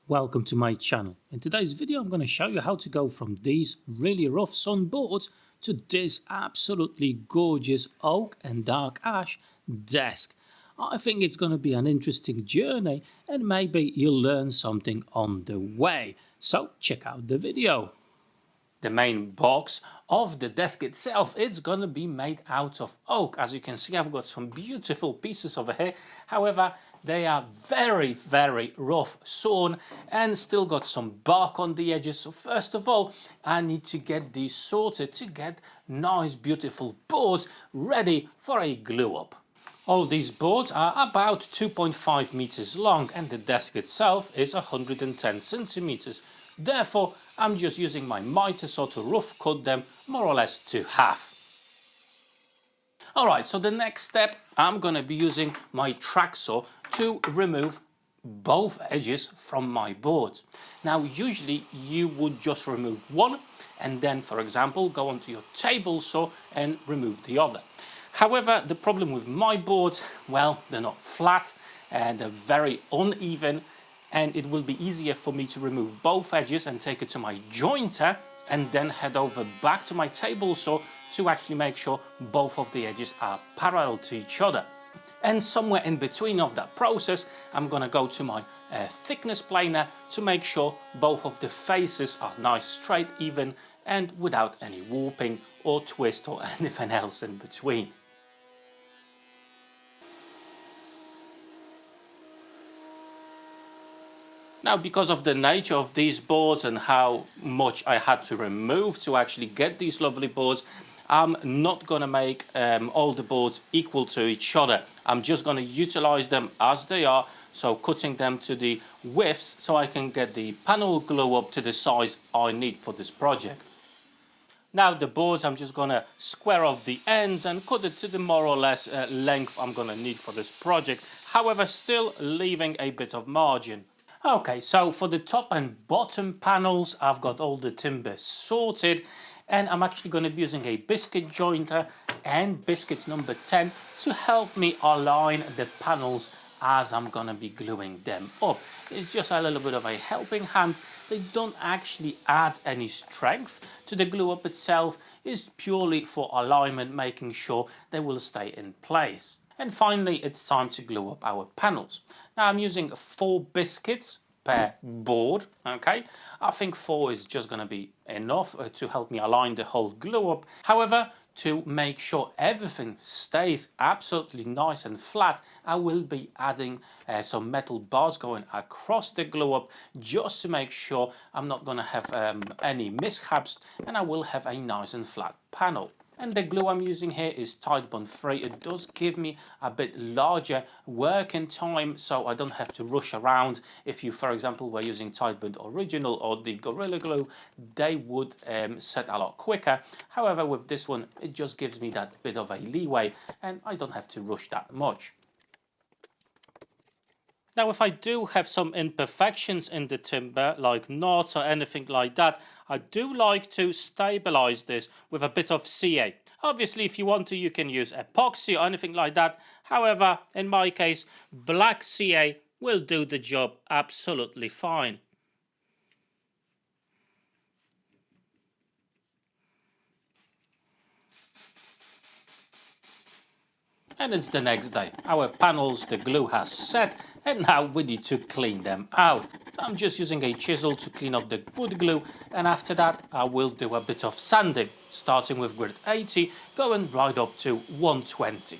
Welcome to my channel. In today's video I'm going to show you how to go from these really rough sawn boards to this absolutely gorgeous oak and dark ash desk. I think it's going to be an interesting journey and maybe you'll learn something on the way. So check out the video. The main box of the desk itself, it's gonna be made out of oak. As you can see, I've got some beautiful pieces over here. However, they are very rough sawn and still got some bark on the edges. So first of all, I need to get these sorted to get nice beautiful boards ready for a glue up. All these boards are about 2.5 meters long and the desk itself is 110 centimeters. Therefore, I'm just using my miter saw to rough cut them more or less to half. Alright, so the next step, I'm going to be using my track saw to remove both edges from my boards. Now, usually you would just remove one and then, for example, go onto your table saw and remove the other. However, the problem with my boards, well, they're not flat and they're very uneven, and it will be easier for me to remove both edges and take it to my jointer and then head over back to my table saw to actually make sure both of the edges are parallel to each other. And somewhere in between of that process, I'm going to go to my thickness planer to make sure both of the faces are nice, straight, even, and without any warping or twist or anything else in between. Now, because of the nature of these boards and how much I had to remove to actually get these lovely boards, I'm not going to make all the boards equal to each other. I'm just going to utilize them as they are, so cutting them to the widths so I can get the panel glue up to the size I need for this project. Now the boards, I'm just going to square off the ends and cut it to the more or less length I'm going to need for this project, however still leaving a bit of margin. Okay, so for the top and bottom panels, I've got all the timber sorted and I'm actually going to be using a biscuit jointer and biscuits number 10 to help me align the panels as I'm going to be gluing them up. It's just a little bit of a helping hand. They don't actually add any strength to the glue up itself. It's purely for alignment, making sure they will stay in place. And finally, it's time to glue up our panels. Now I'm using 4 biscuits per board, okay? I think 4 is just going to be enough to help me align the whole glue up. However, to make sure everything stays absolutely nice and flat, I will be adding some metal bars going across the glue up just to make sure I'm not going to have any mishaps and I will have a nice and flat panel. And the glue I'm using here is Titebond free. It does give me a bit larger working time, so I don't have to rush around. If you, for example, were using Titebond original or the Gorilla Glue, they would set a lot quicker. However, with this one, it just gives me that bit of a leeway and I don't have to rush that much. Now, if I do have some imperfections in the timber, like knots or anything like that, I do like to stabilize this with a bit of CA. Obviously, if you want to, you can use epoxy or anything like that. However, in my case, black CA will do the job absolutely fine. And it's the next day. Our panels, the glue has set, and now we need to clean them out. I'm just using a chisel to clean up the wood glue, and after that I will do a bit of sanding, starting with grit 80, going right up to 120.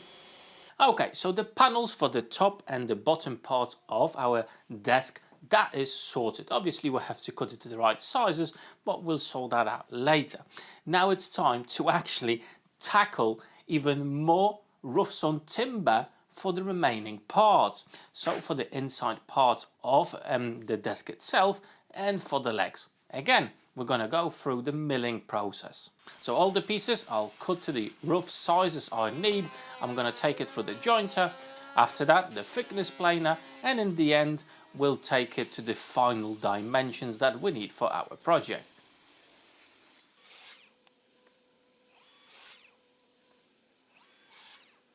Okay, so the panels for the top and the bottom part of our desk, that is sorted. Obviously we'll have to cut it to the right sizes, but we'll sort that out later. Now it's time to actually tackle even more rough sawn timber for the remaining parts. So for the inside part of the desk itself and for the legs. Again, we're going to go through the milling process. So all the pieces I'll cut to the rough sizes I need. I'm going to take it through the jointer. After that, the thickness planer, and in the end we'll take it to the final dimensions that we need for our project.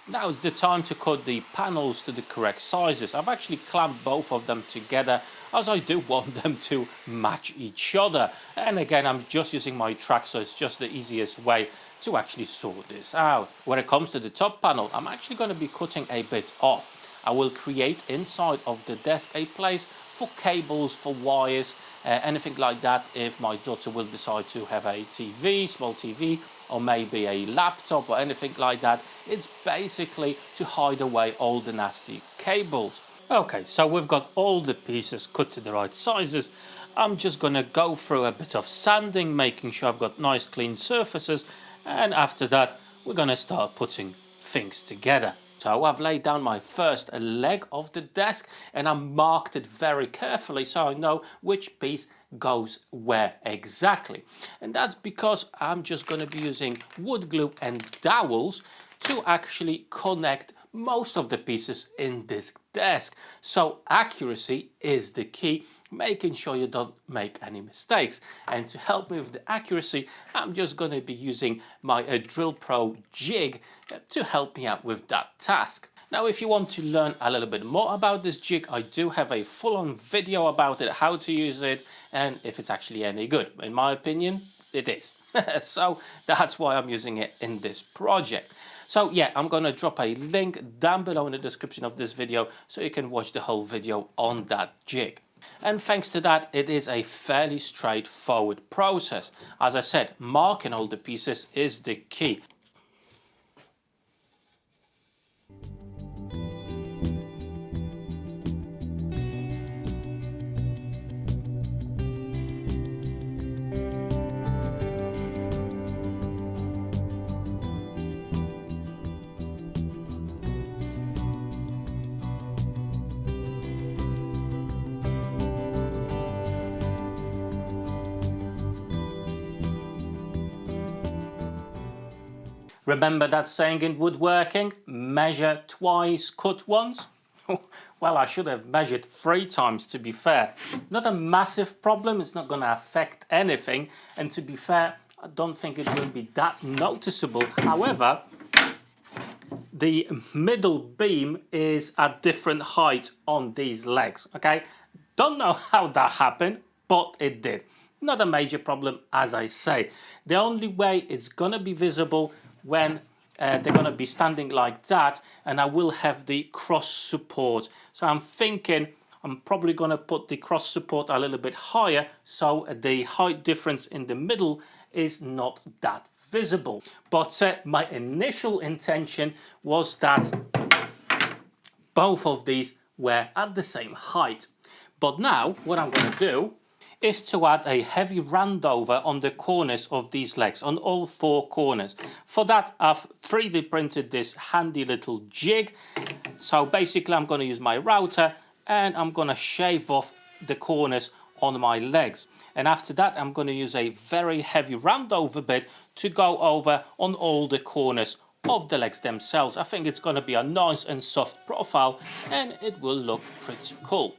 Now it's the time to cut the panels to the correct sizes. I've actually clamped both of them together as I do want them to match each other. And again, I'm just using my track, so it's just the easiest way to actually sort this out. When it comes to the top panel, I'm actually going to be cutting a bit off. I will create inside of the desk a place for cables, for wires, anything like that, if my daughter will decide to have a TV, small TV, or maybe a laptop or anything like that. It's basically to hide away all the nasty cables. Okay, so we've got all the pieces cut to the right sizes. I'm just going to go through a bit of sanding, making sure I've got nice clean surfaces, and after that we're going to start putting things together. So I've laid down my first leg of the desk and I marked it very carefully so I know which piece goes where exactly. And that's because I'm just going to be using wood glue and dowels to actually connect most of the pieces in this desk. So accuracy is the key, making sure you don't make any mistakes. And to help me with the accuracy, I'm just going to be using my Drill Pro jig to help me out with that task. Now, if you want to learn a little bit more about this jig, I do have a full-on video about it, how to use it, and if it's actually any good. In my opinion, it is. So that's why I'm using it in this project. So yeah, I'm going to drop a link down below in the description of this video so you can watch the whole video on that jig. And thanks to that, it is a fairly straightforward process. As I said, marking all the pieces is the key. Remember that saying in woodworking, measure twice, cut once? Well, I should have measured 3 times, to be fair. Not a massive problem, it's not going to affect anything, and to be fair, I don't think it will be that noticeable. However, the middle beam is at different height on these legs, okay? Don't know how that happened, but it did. Not a major problem, as I say. The only way it's going to be visible when they're going to be standing like that, and I will have the cross support. So I'm thinking I'm probably going to put the cross support a little bit higher so the height difference in the middle is not that visible. But my initial intention was that both of these were at the same height. But now what I'm going to do is to add a heavy roundover on the corners of these legs, on all 4 corners. For that, I've 3D printed this handy little jig. So basically I'm going to use my router and I'm going to shave off the corners on my legs. And after that, I'm going to use a very heavy roundover bit to go over on all the corners of the legs themselves. I think it's going to be a nice and soft profile and it will look pretty cool.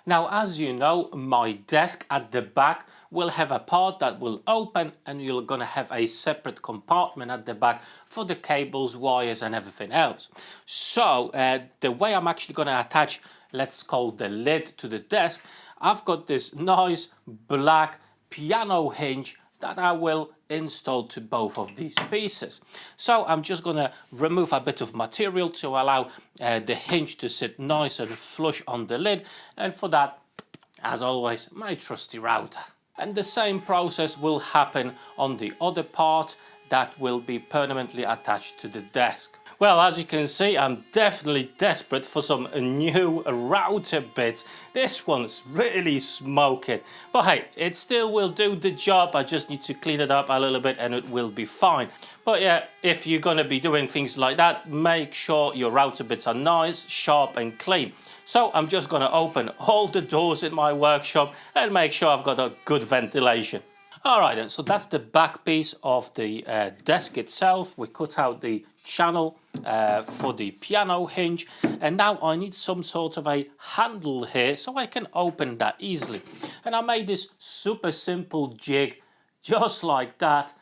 Now, as you know, my desk at the back will have a part that will open and you're going to have a separate compartment at the back for the cables, wires and everything else. So the way I'm actually going to attach, let's call the lid to the desk, I've got this nice black piano hinge that I will install to both of these pieces. So I'm just going to remove a bit of material to allow the hinge to sit nice and flush on the lid, and for that, as always, my trusty router. And the same process will happen on the other part that will be permanently attached to the desk. Well, as you can see, I'm definitely desperate for some new router bits. This one's really smoking. But hey, it still will do the job. I just need to clean it up a little bit and it will be fine. But yeah, if you're going to be doing things like that, make sure your router bits are nice, sharp and clean. So I'm just going to open all the doors in my workshop and make sure I've got a good ventilation. Alright then, so that's the back piece of the desk itself. We cut out the channel for the piano hinge, and now I need some sort of a handle here so I can open that easily. And I made this super simple jig just like that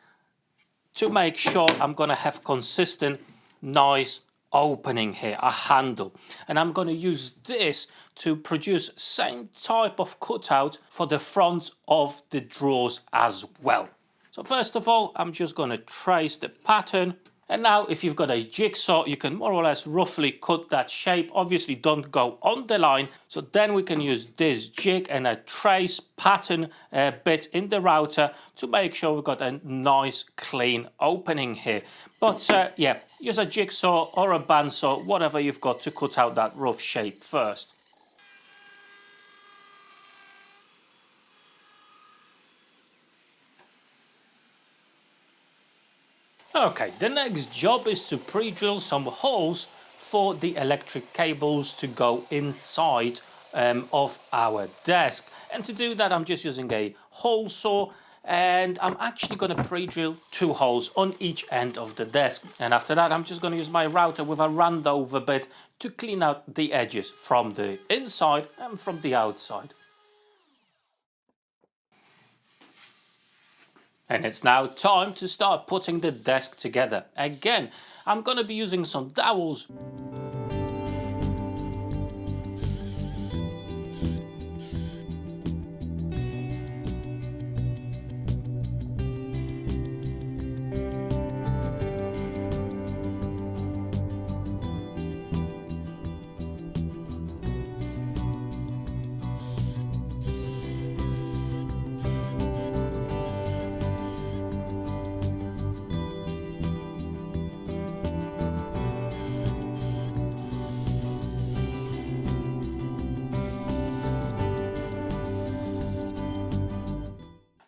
to make sure I'm going to have consistent, nice opening here, a handle. And I'm going to use this to produce same type of cutout for the fronts of the drawers as well. So first of all, I'm just going to trace the pattern. And now if you've got a jigsaw, you can more or less roughly cut that shape. Obviously don't go on the line. So then we can use this jig and a trace pattern bit in the router to make sure we've got a nice clean opening here. But yeah, use a jigsaw or a bandsaw, whatever you've got to cut out that rough shape first. Okay, the next job is to pre-drill some holes for the electric cables to go inside of our desk. And to do that, I'm just using a hole saw, and I'm actually going to pre-drill 2 holes on each end of the desk. And after that, I'm just going to use my router with a round over bit to clean out the edges from the inside and from the outside. And it's now time to start putting the desk together. Again, I'm going to be using some dowels.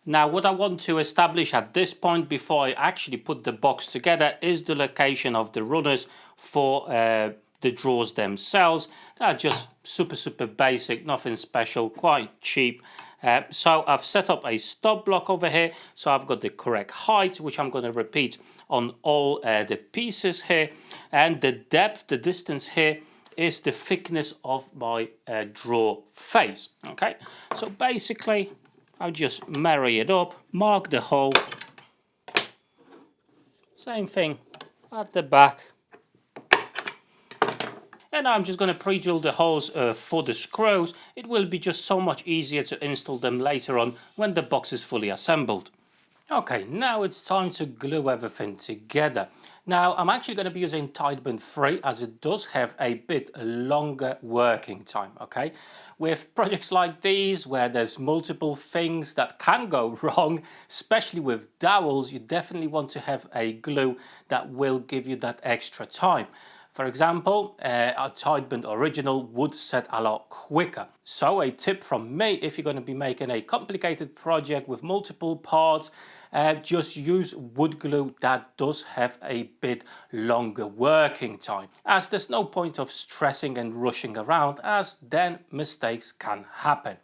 Now what I want to establish at this point before I actually put the box together is the location of the runners for the drawers themselves. They're just super basic, nothing special, quite cheap. So I've set up a stop block over here, so I've got the correct height, which I'm going to repeat on all the pieces here, and the depth, the distance here is the thickness of my drawer face. Okay, so basically I'll just marry it up, mark the hole, same thing at the back. And I'm just going to pre-drill the holes for the screws. It will be just so much easier to install them later on when the box is fully assembled. Okay, now it's time to glue everything together. Now I'm actually going to be using Titebond 3 as it does have a bit longer working time, okay? With projects like these where there's multiple things that can go wrong, especially with dowels, you definitely want to have a glue that will give you that extra time. For example, a Titebond original would set a lot quicker. So a tip from me, if you're going to be making a complicated project with multiple parts, just use wood glue that does have a bit longer working time, as there's no point of stressing and rushing around, as then mistakes can happen.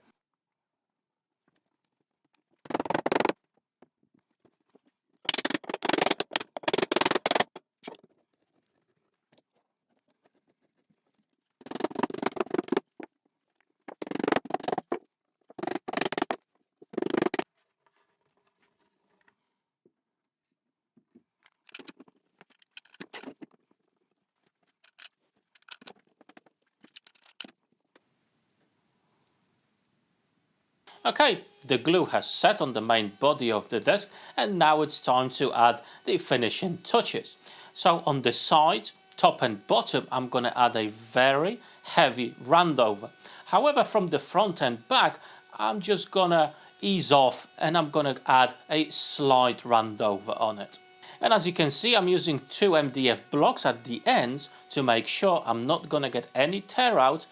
Okay, the glue has set on the main body of the desk, and now it's time to add the finishing touches. So on the side, top and bottom, I'm going to add a very heavy roundover. However, from the front and back, I'm just going to ease off and I'm going to add a slight roundover on it. And as you can see, I'm using 2 MDF blocks at the ends to make sure I'm not going to get any tear out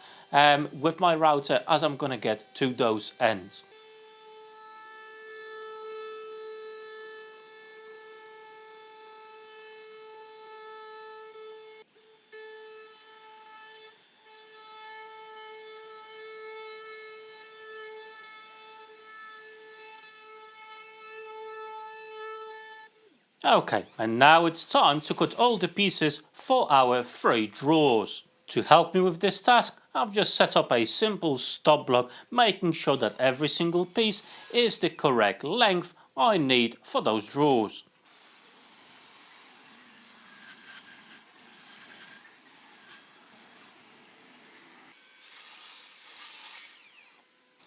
with my router as I'm going to get to those ends. Okay, and now it's time to cut all the pieces for our 3 drawers. To help me with this task, I've just set up a simple stop block, making sure that every single piece is the correct length I need for those drawers.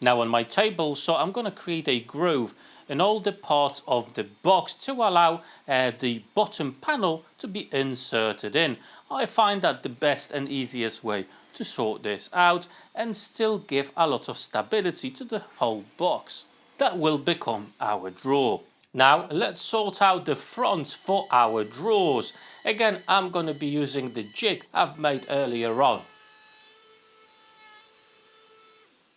Now on my table, so I'm going to create a groove in all the parts of the box to allow the bottom panel to be inserted in. I find that the best and easiest way to sort this out and still give a lot of stability to the whole box. That will become our drawer. Now let's sort out the fronts for our drawers. Again, I'm going to be using the jig I've made earlier on.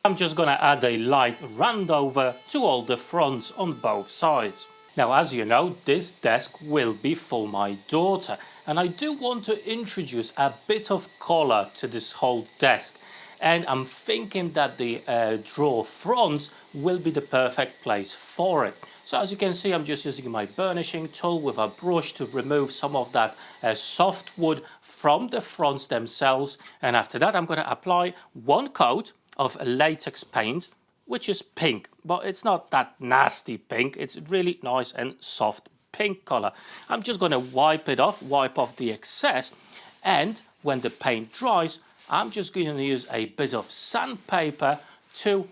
I'm just going to add a light round over to all the fronts on both sides. Now, as you know, this desk will be for my daughter, and I do want to introduce a bit of colour to this whole desk. And I'm thinking that the drawer fronts will be the perfect place for it. So as you can see, I'm just using my burnishing tool with a brush to remove some of that soft wood from the fronts themselves. And after that, I'm going to apply one coat of latex paint, which is pink, but it's not that nasty pink. It's really nice and soft pink color. I'm just going to wipe off the excess, and when the paint dries, I'm just going to use a bit of sandpaper to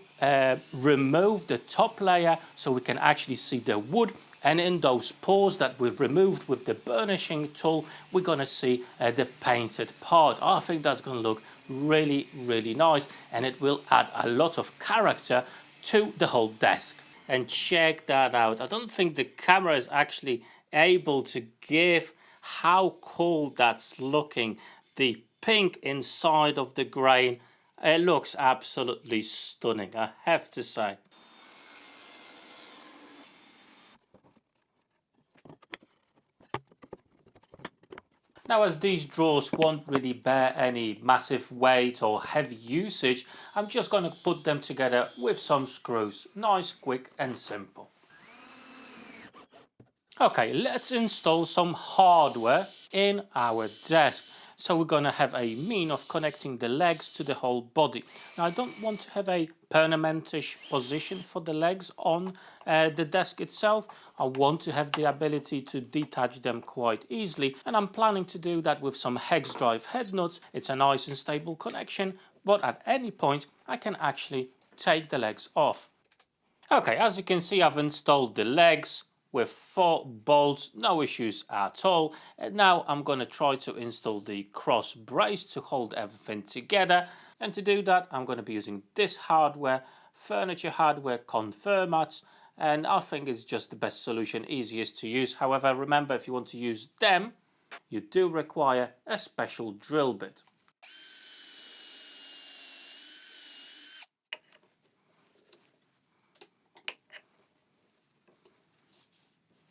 remove the top layer so we can actually see the wood. And in those pores that we've removed with the burnishing tool, we're going to see the painted part. I think that's going to look really, really nice, and it will add a lot of character to the whole desk. And check that out. I don't think the camera is actually able to give how cool that's looking. The pink inside of the grain, it looks absolutely stunning, I have to say. Now, as these drawers won't really bear any massive weight or heavy usage, I'm just going to put them together with some screws. Nice, quick and simple. Okay, let's install some hardware in our desk. So we're going to have a mean of connecting the legs to the whole body. Now, I don't want to have a permanentish position for the legs on the desk itself. I want to have the ability to detach them quite easily, and I'm planning to do that with some hex drive head nuts. It's a nice and stable connection, but at any point I can actually take the legs off. Okay, as you can see, I've installed the legs with 4 bolts, no issues at all. And now I'm going to try to install the cross brace to hold everything together. And to do that, I'm going to be using this hardware, furniture hardware confirmats. And I think it's just the best solution, easiest to use. However, remember, if you want to use them, you do require a special drill bit.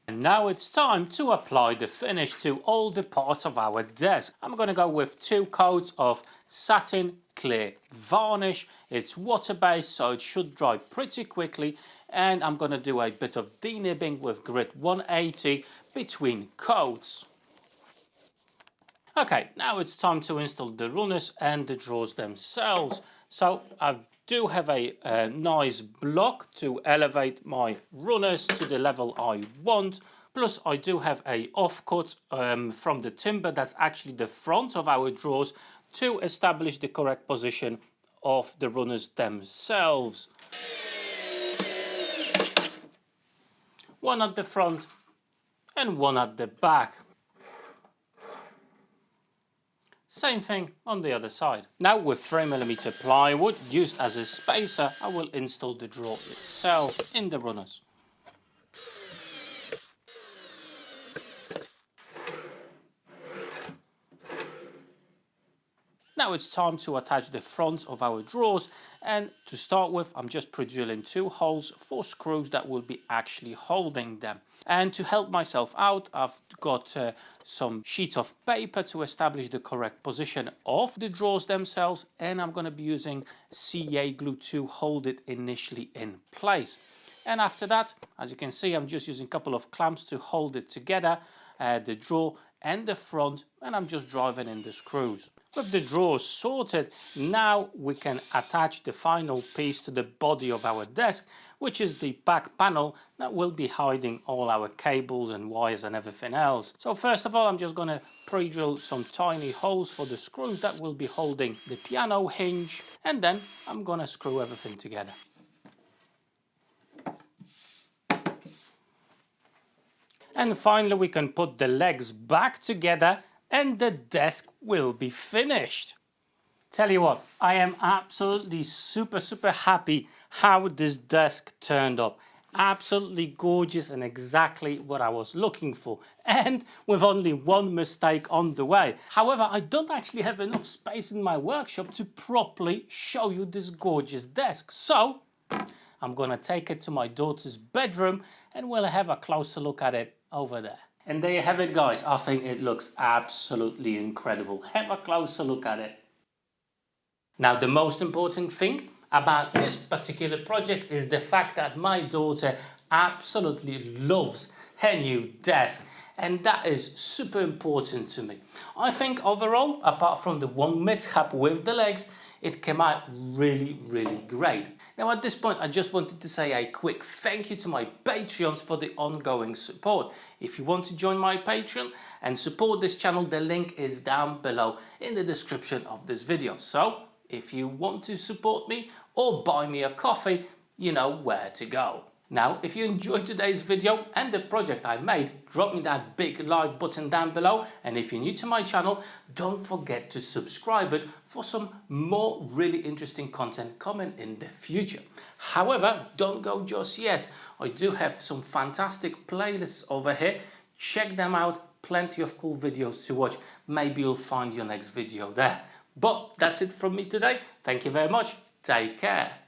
And now it's time to apply the finish to all the parts of our desk. I'm going to go with 2 coats of satin clear varnish. It's water-based, so it should dry pretty quickly. And I'm going to do a bit of denibbing with grit 180 between coats. Okay, now it's time to install the runners and the drawers themselves. So I do have a nice block to elevate my runners to the level I want. Plus I do have a offcut from the timber that's actually the front of our drawers to establish the correct position of the runners themselves. One at the front and one at the back. Same thing on the other side. Now with 3mm plywood used as a spacer, I will install the drawer itself in the runners. Now it's time to attach the fronts of our drawers, and to start with I'm just pre-drilling 2 holes for screws that will be actually holding them. And to help myself out, I've got some sheets of paper to establish the correct position of the drawers themselves, and I'm going to be using CA glue to hold it initially in place. And after that, as you can see, I'm just using a couple of clamps to hold it together, the drawer and the front, and I'm just driving in the screws. With the drawers sorted, now we can attach the final piece to the body of our desk, which is the back panel that will be hiding all our cables and wires and everything else. So first of all, I'm just going to pre-drill some tiny holes for the screws that will be holding the piano hinge, and then I'm going to screw everything together. And finally we can put the legs back together and the desk will be finished. Tell you what, I am absolutely super happy how this desk turned up. Absolutely gorgeous and exactly what I was looking for, and with only one mistake on the way. However, I don't actually have enough space in my workshop to properly show you this gorgeous desk, so I'm gonna take it to my daughter's bedroom and we'll have a closer look at it over there. And there you have it, guys. I think it looks absolutely incredible. Have a closer look at it. Now, the most important thing about this particular project is the fact that my daughter absolutely loves her new desk, and that is super important to me. I think overall, apart from the one mishap with the legs, it came out really great. Now at this point I just wanted to say a quick thank you to my Patreons for the ongoing support. If you want to join my Patreon and support this channel, the link is down below in the description of this video. So if you want to support me or buy me a coffee, you know where to go. Now, if you enjoyed today's video and the project I made, drop me that big like button down below. And if you're new to my channel, don't forget to subscribe it for some more really interesting content coming in the future. However, don't go just yet. I do have some fantastic playlists over here. Check them out. Plenty of cool videos to watch. Maybe you'll find your next video there. But that's it from me today. Thank you very much. Take care.